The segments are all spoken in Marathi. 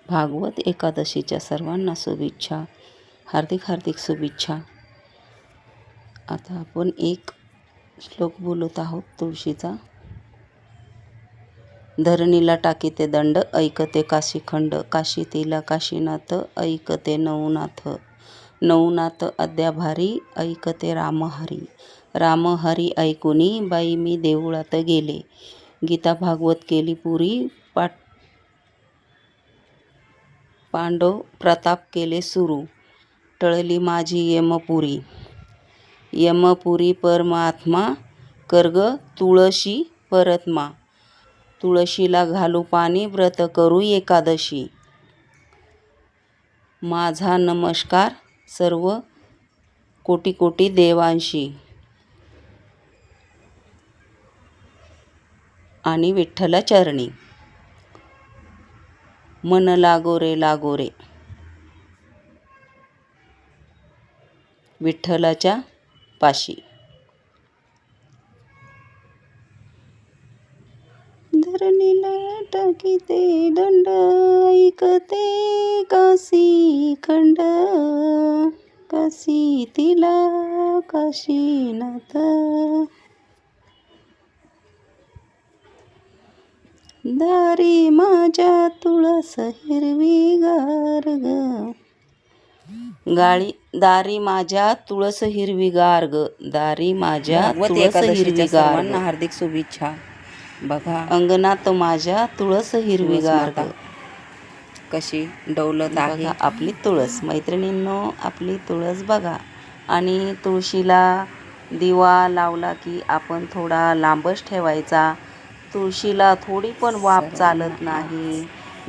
भागवत एकादशीच्या सर्वांना शुभेच्छा. हार्दिक हार्दिक शुभेच्छा. आता आपण एक श्लोक बोलत आहोत तुळशीचा. धरणीला टाकीते दंड, ऐकते काशीखंड. काशी तिला काशीनाथ, ऐकते नवनाथ. नवनाथ अद्याभारी, ऐकते रामहरी. रामहरी ऐकुनी, बाई मी देवळात गेले. गीता भागवत केली पुरी, पांडव प्रताप केले सुरू. टळली माझी यमपुरी. यमपुरी परमात्मा, कर्ग तुळशी परतमा. तुळशीला घालू पाणी, व्रत करू एकादशी. माझा नमस्कार सर्व कोटी कोटी देवांशी. आणि विठ्ठला चरणी. मन लागो रे लागो रे. विठ्ठलाच्या पाशी. धरणीला टाकीते दंड, ऐकते काशी खंड. काशी तिला काशीनाथ. दारी माझ्या तुळस हिरवीगार ग. दारी माझ्या तुळस हिरवीगार ग. दारी माझ्या तुळस हिरवीगार. हार्दिक शुभेच्छा. बघा अंगणात माझ्या तुळस हिरवीगार ग. कशी डौलत आहे आपली तुळस. मैत्रिणींनो, आपली तुळस बघा. आणि तुळशीला दिवा लावला की आपण थोडा लांबच ठेवायचा. तुळशीला थोडी पण वाफ चालत नाही.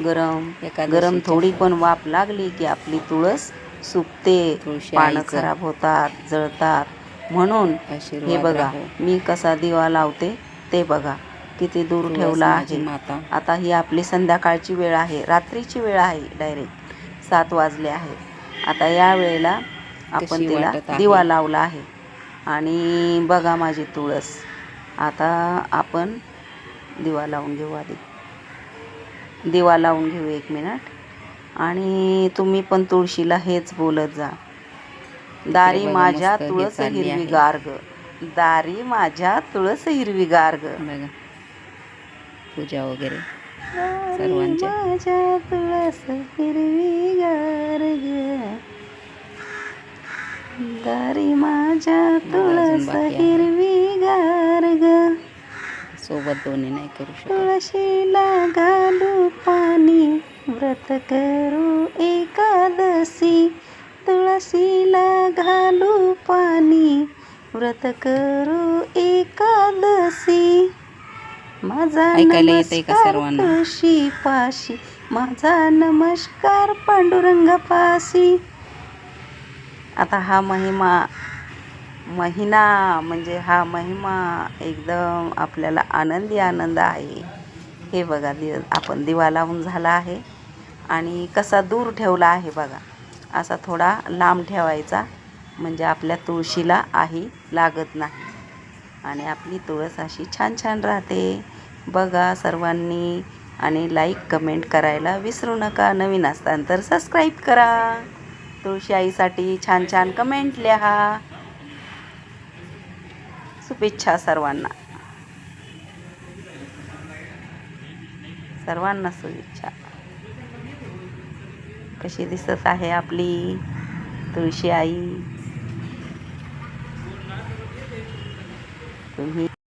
गरम थोडी पण वाफ लागली की आपली तुळस सुकते, पानं खराब होतात, जळतात. म्हणून हे बघा मी कसा दिवा लावते ते बघा. किती दूर ठेवला आहे. आता ही आपली संध्याकाळची वेळ आहे, रात्रीची वेळ आहे. डायरेक्ट 7 वाजले आहे. आता या वेळेला आपण तिला दिवा लावला आहे. आणि बघा माझी तुळस. आता आपण दिवा लावून घेऊ. आधी दिवा लावून घेऊ 1 मिनिट. आणि तुम्ही पण तुळशीला हेच बोलत जा. दारी माझ्या तुळस हिरवीगार ग. दारी माझ्या तुळस हिरवीगार ग. पूजा वगैरे सर्वांच्या. माझ्या तुळस हिरवीगार ग. दारी माझ्या तुळस हिरवीगार ग. सोबत दोन्ही नाही करू शकत. तुळशीला घालू पाणी, व्रत करू एकादशी. तुळशीला घालू पाणी, व्रत करू एकादशी. माझा नमस्कार तुळशी पाशी. माझा नमस्कार पांडुरंग पाशी. आता हा महिना म्हणजे हा महिमा एकदम आपल्याला आनंदी आनंद आहे. हे बघा आपण दिवा लावून झाला आहे. आणि कसा दूर ठेवला आहे बघा. असा थोडा लांब ठेवायचा म्हणजे आपल्या तुळशीला आही लागत नाही. आणि आपली तुळस अशी छान छान राहते. बघा सर्वांनी. आणि लाईक कमेंट करायला विसरू नका. नवीन असताना तर सबस्क्राईब करा. तुळशी आईसाठी छान छान कमेंट लिहा. शुभेच्छा सर्वांना. सर्वांना शुभेच्छा. कशी दिसत आहे आपली तुळशी आई. तुम्ही